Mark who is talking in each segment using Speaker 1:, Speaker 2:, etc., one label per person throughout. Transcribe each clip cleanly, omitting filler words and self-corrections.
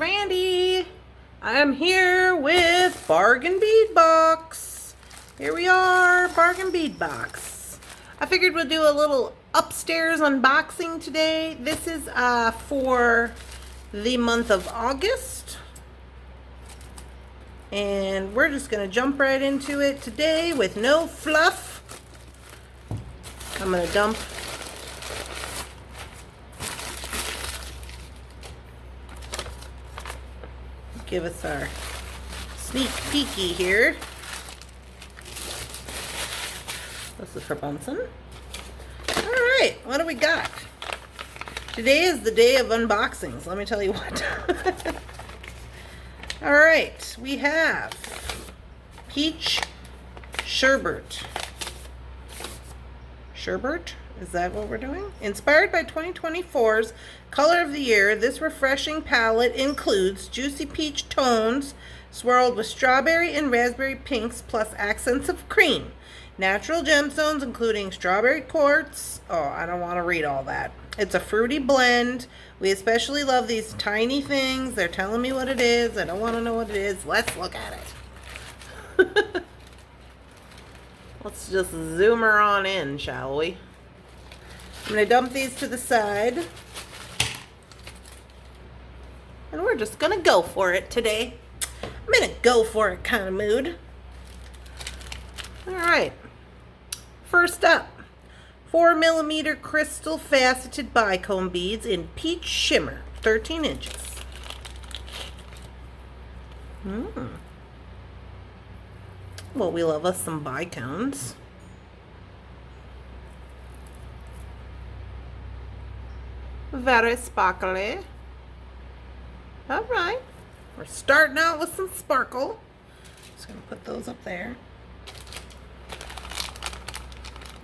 Speaker 1: Randy. I'm here with Bargain Bead Box. Here we are, Bargain Bead Box. I figured we'll do a little upstairs unboxing today. This is for the month of August. And we're just going to jump right into it today with no fluff. I'm going to dump give us our sneak peeky here. This is for Bunsen. Alright, what do we got? Today is the day of unboxings, let me tell you what. Alright, we have Peach Sorbet. Sherbet? Is that what we're doing? Inspired by 2024's Color of the Year, this refreshing palette includes juicy peach tones swirled with strawberry and raspberry pinks plus accents of cream. Natural gemstones including strawberry quartz. Oh, I don't want to read all that. It's a fruity blend. We especially love these tiny things. They're telling me what it is. I don't want to know what it is. Let's look at it. Let's just zoom her on in, shall we? I'm going to dump these to the side. And we're just going to go for it today. I'm in a go for it kind of mood. Alright. First up, 4mm crystal faceted bicone beads in Peach Shimmer, 13 inches. Well, we love us some bicones. Very sparkly. Alright. We're starting out with some sparkle. Just going to put those up there.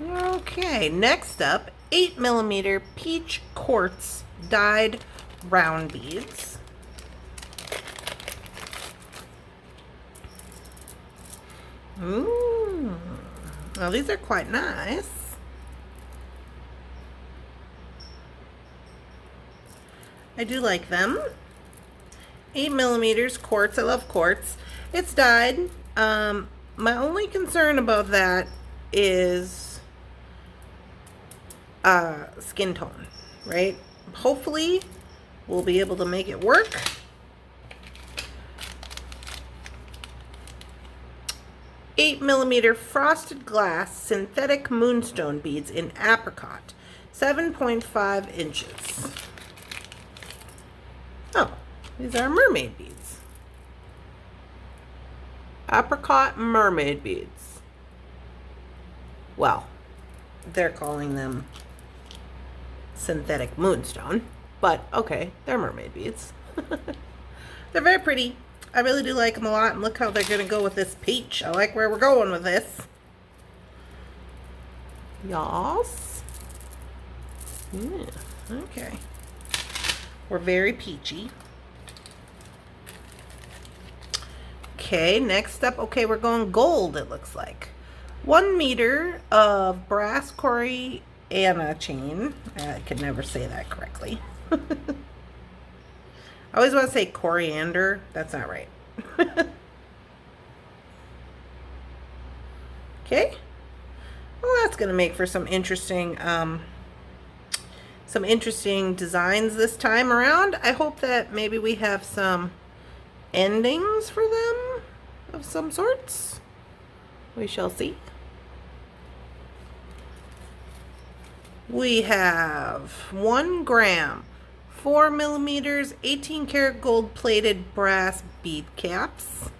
Speaker 1: Okay, next up, 8mm Peach Quartz dyed round beads. Ooh. Well, these are quite nice. I do like them. 8mm quartz. I love quartz. It's dyed. My only concern about that is skin tone, right? Hopefully we'll be able to make it work. Eight millimeter frosted glass synthetic moonstone beads in apricot, 7.5 inches. Oh, these are mermaid beads. Apricot mermaid beads. Well, they're calling them synthetic moonstone, but okay, they're mermaid beads. They're very pretty. I really do like them a lot, and look how they're going to go with this peach. I like where we're going with this. Yas. Yeah, okay. We're very peachy. Okay, next up, okay, we're going gold, it looks like. 1 meter of brass Coriander chain. I could never say that correctly. I always want to say coriander. That's not right. Okay. Well, that's going to make for some interesting designs this time around. I hope that maybe we have some endings for them of some sorts. We shall see. We have 1 gram, 4mm, 18 karat gold plated brass bead caps.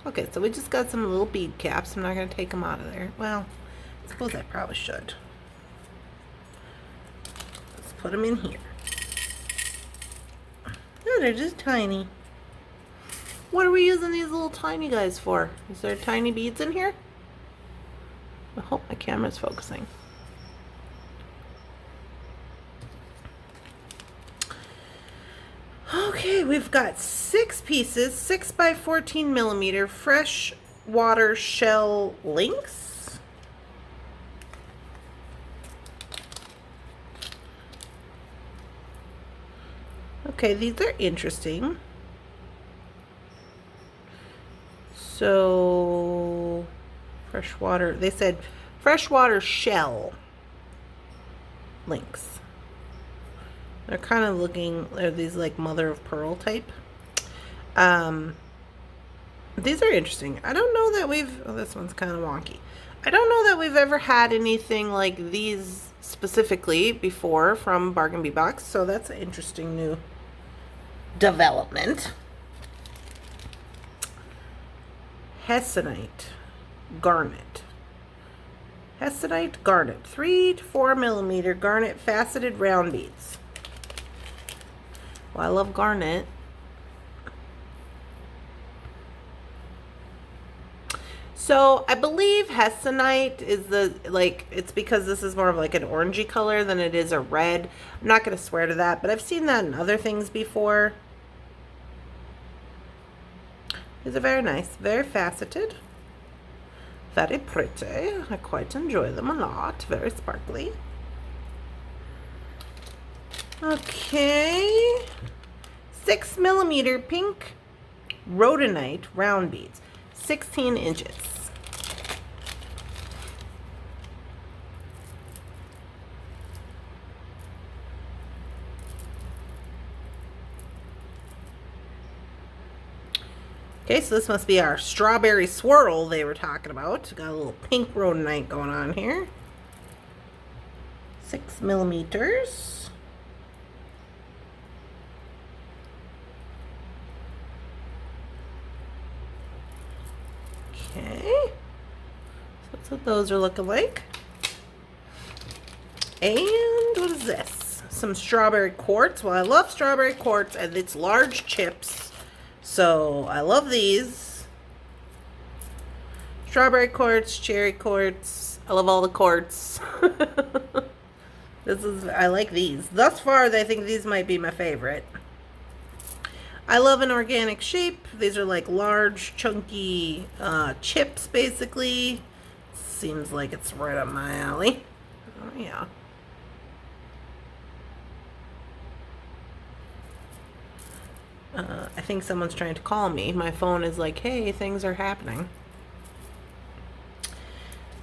Speaker 1: Okay, so we just got some little bead caps. I'm not going to take them out of there. Well, I suppose I probably should. Let's put them in here. Oh, they're just tiny. What are we using these little tiny guys for? Is there tiny beads in here? I hope my camera's focusing. Okay, we've got 6 pieces, 6 by 14mm freshwater shell links. Okay, these are interesting. So, freshwater, they said freshwater shell links. They're kind of looking, they're these like mother of pearl type. These are interesting. I don't know that this one's kind of wonky. I don't know that we've ever had anything like these specifically before from Bargain Bead Box, so that's an interesting new development. Henite Garnet. Henite Garnet. 3 to 4 millimeter garnet faceted round beads. Well, I love garnet. So I believe Henite is it's because this is more of like an orangey color than it is a red. I'm not going to swear to that, but I've seen that in other things before. These are very nice, very faceted, very pretty. I quite enjoy them a lot, very sparkly. Okay, 6 millimeter pink Rhoinite round beads, 16 inches. Okay, so this must be our strawberry swirl they were talking about. Got a little pink Rhoinite going on here. 6 millimeters. Okay, so that's what those are looking like. And what is this? Some strawberry quartz. Well, I love strawberry quartz, and it's large chips. So I love these. Strawberry quartz, cherry quartz. I love all the quartz. I like these. Thus far, I think these might be my favorite. I love an organic shape. These are like large, chunky chips, basically. Seems like it's right up my alley. Oh, yeah. I think someone's trying to call me. My phone is like, hey, things are happening.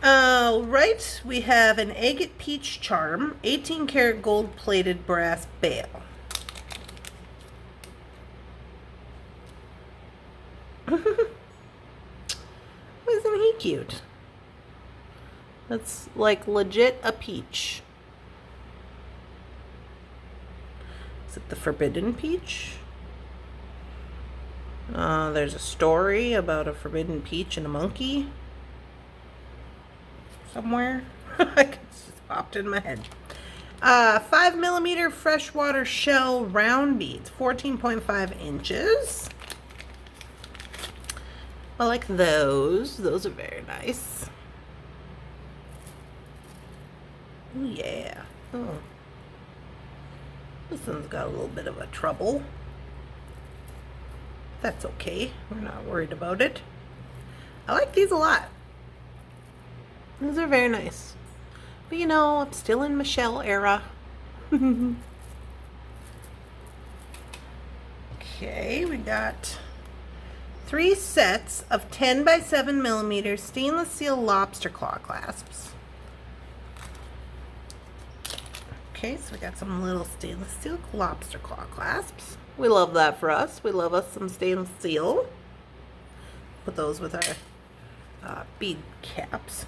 Speaker 1: Right, we have an agate peach charm, 18 karat gold plated brass bail. Isn't he cute? That's like legit a peach. Is it the forbidden peach? There's a story about a forbidden peach and a monkey somewhere. It just popped in my head. 5 millimeter freshwater shell round beads, 14.5 inches. I like those. Those are very nice. Oh yeah. Oh. This one's got a little bit of a trouble. That's okay. We're not worried about it. I like these a lot. These are very nice. But you know, I'm still in Michelle era. Okay, we got 3 sets of 10 by 7 millimeter stainless steel lobster claw clasps. Okay, so we got some little stainless steel lobster claw clasps. We love that for us. We love us some stainless steel. Put those with our bead caps.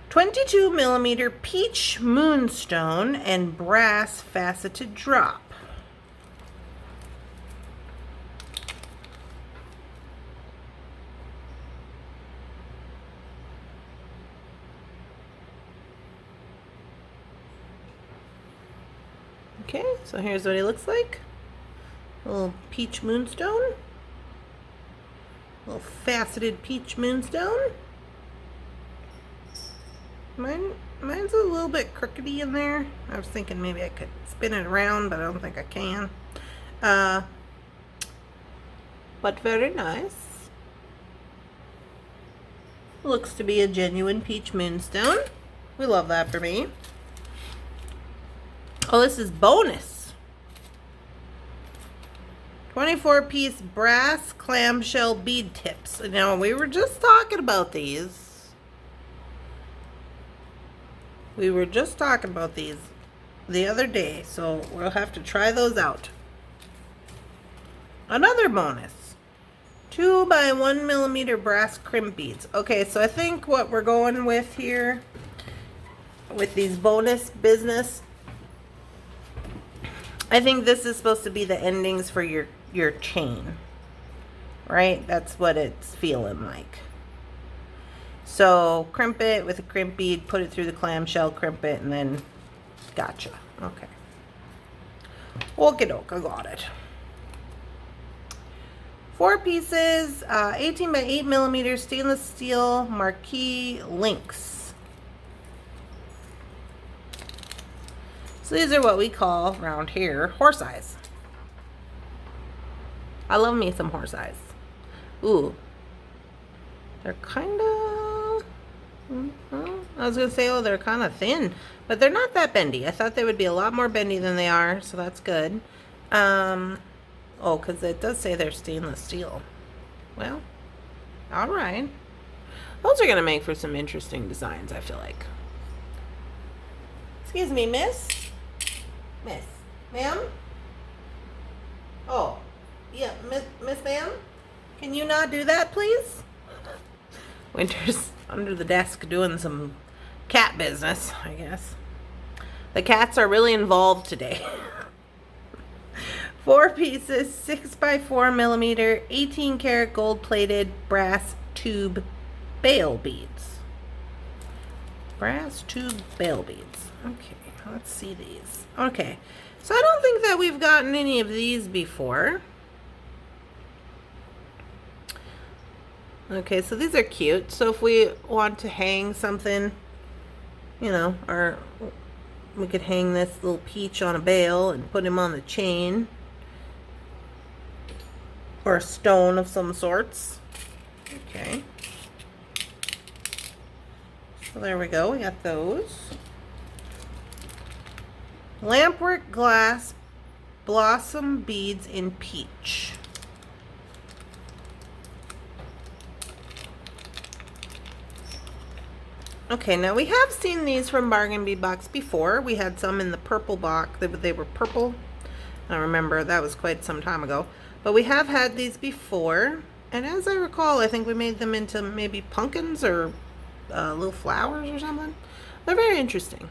Speaker 1: 22 millimeter peach moonstone and brass faceted drop. Okay, so here's what he looks like. A little peach moonstone. A little faceted peach moonstone. Mine's a little bit crookedy in there. I was thinking maybe I could spin it around, but I don't think I can. But very nice. Looks to be a genuine peach moonstone. We love that for me. Oh, this is bonus. 24-piece brass clamshell bead tips. Now, we were just talking about these. We were just talking about these the other day, so we'll have to try those out. Another bonus. 2 by 1 millimeter brass crimp beads. Okay, so I think what we're going with here with these bonus business, I think this is supposed to be the endings for your chain, right? That's what it's feeling like. So crimp it with a crimp bead, put it through the clamshell, crimp it, and then gotcha. Okay. Okie doke, I got it. 4 pieces, 18 by 8 millimeter stainless steel Marquee links. So these are what we call around here horse eyes. I love me some horse eyes. Ooh, they're kind of, I was gonna say, oh, they're kind of thin, but they're not that bendy. I thought they would be a lot more bendy than they are, so that's good. Oh, because it does say they're stainless steel. Well, all right. Those are going to make for some interesting designs, I feel like. Excuse me, miss? Miss. Ma'am? Oh, yeah, miss ma'am? Can you not do that, please? Winter's under the desk doing some cat business, I guess. The cats are really involved today. 4 pieces, 6 by 4 millimeter, 18 karat gold plated brass tube bail beads. Brass tube bail beads. Okay, let's see these. Okay, so I don't think that we've gotten any of these before. Okay, so these are cute. So if we want to hang something, you know, or we could hang this little peach on a bail and put him on the chain. Or a stone of some sorts. Okay. So there we go. We got those. Lampwork glass blossom beads in peach. Okay, now we have seen these from Bargain Bead Box before. We had some in the purple box. They were purple. I remember that was quite some time ago. But we have had these before, and as I recall, I think we made them into maybe pumpkins or little flowers or something. They're very interesting.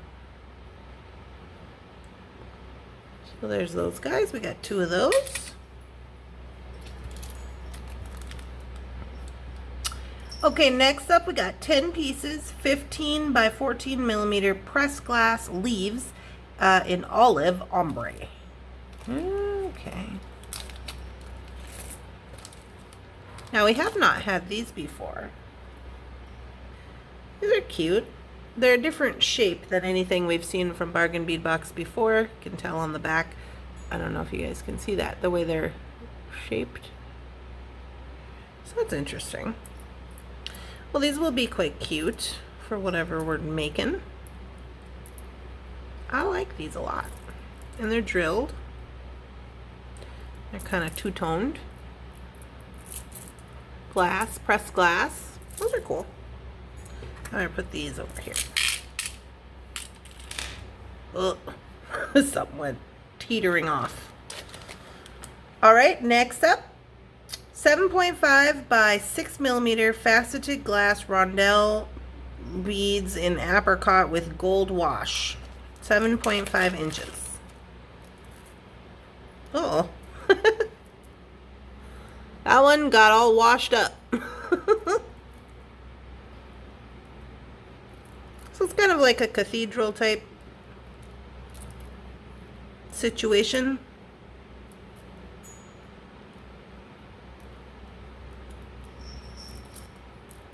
Speaker 1: So there's those guys. We got 2 of those. Okay, next up we got 10 pieces, 15 by 14 millimeter pressed glass leaves in olive ombre. Okay. Now, we have not had these before. These are cute. They're a different shape than anything we've seen from Bargain Bead Box before. You can tell on the back. I don't know if you guys can see that, the way they're shaped. So that's interesting. Well, these will be quite cute for whatever we're making. I like these a lot. And they're drilled. They're kind of two-toned. Glass, pressed glass. Those are cool. I'm gonna put these over here. Ugh. Something went teetering off. All right, next up, 7.5 by 6 millimeter faceted glass rondelle beads in apricot with gold wash. 7.5 inches. Uh-oh. That one got all washed up. So it's kind of like a cathedral type situation.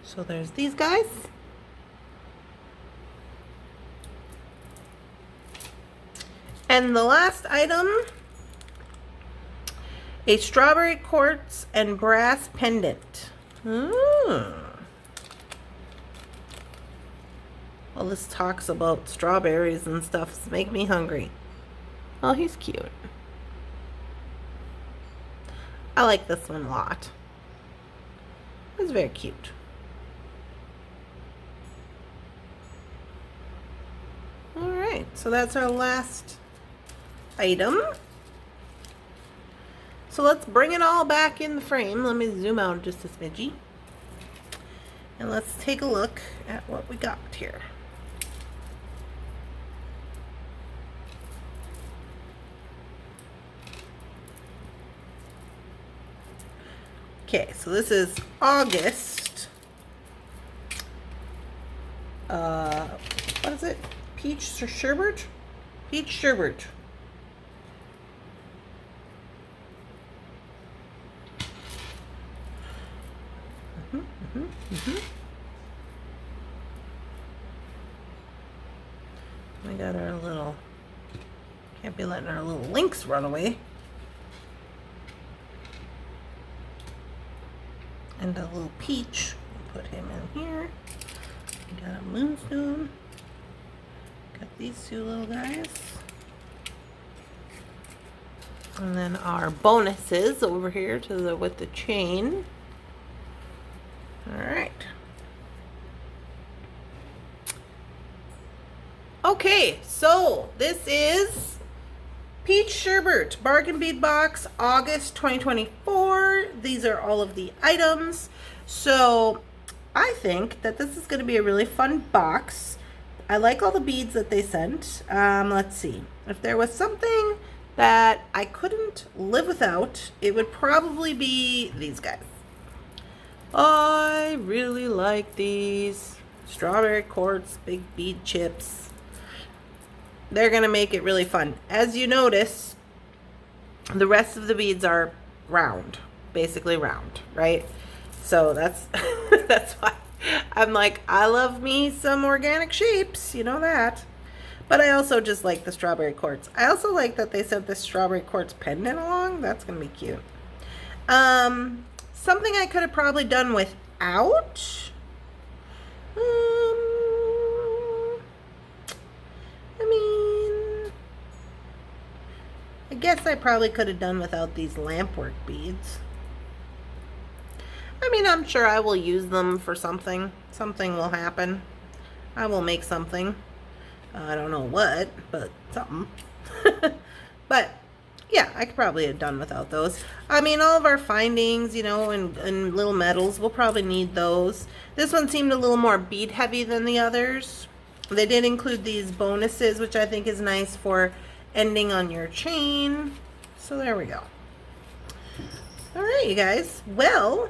Speaker 1: So there's these guys. And the last item, a strawberry quartz and brass pendant. Well, this talks about strawberries and stuff. Make me hungry. Oh, he's cute. I like this one a lot. It's very cute. All right, so that's our last item. So let's bring it all back in the frame. Let me zoom out just a smidgy. And let's take a look at what we got here. Okay, so this is August. What is it? Peach Sorbet? Peach Sorbet. We got our little, can't be letting our little Lynx run away. And a little Peach, we'll put him in here. We got a Moonstone. Got these two little guys. And then our bonuses over here to the with the chain. All right. Okay, so this is Peach Sorbet Bargain Bead Box, August 2024. These are all of the items. So I think that this is going to be a really fun box. I like all the beads that they sent. Let's see. If there was something that I couldn't live without, it would probably be these guys. I really like these strawberry quartz big bead chips. They're going to make it really fun. As you notice, the rest of the beads are round, basically round, right? So that's that's why I'm like, I love me some organic shapes, you know that. But I also just like the strawberry quartz. I also like that they sent this strawberry quartz pendant along. That's going to be cute. Something I could have probably done without. I guess I probably could have done without these Lampwork beads. I mean, I'm sure I will use them for something. Something will happen. I will make something. I don't know what, but something. But yeah, I could probably have done without those. I mean, all of our findings, you know, and little medals, we'll probably need those. This one seemed a little more bead heavy than the others. They did include these bonuses, which I think is nice for ending on your chain. So there we go. All right, you guys. Well,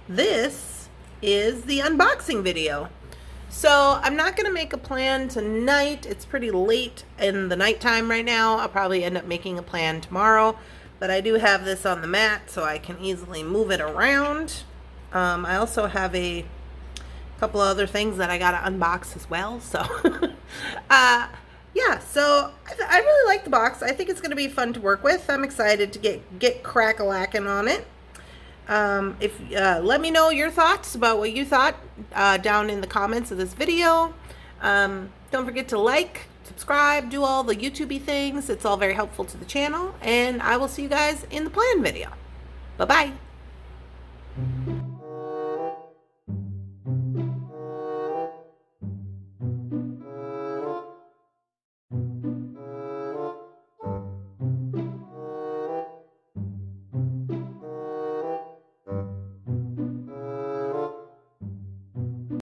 Speaker 1: this is the unboxing video. So I'm not going to make a plan tonight. It's pretty late in the nighttime right now. I'll probably end up making a plan tomorrow. But I do have this on the mat so I can easily move it around. I also have a couple of other things that I got to unbox as well. So yeah, so I really like the box. I think it's going to be fun to work with. I'm excited to get crack-a-lackin' on it. Let me know your thoughts about what you thought down in the comments of this video. Don't forget to like, subscribe, do all the YouTube-y things. It's all very helpful to the channel. And I will see you guys in the plan video. Bye-bye.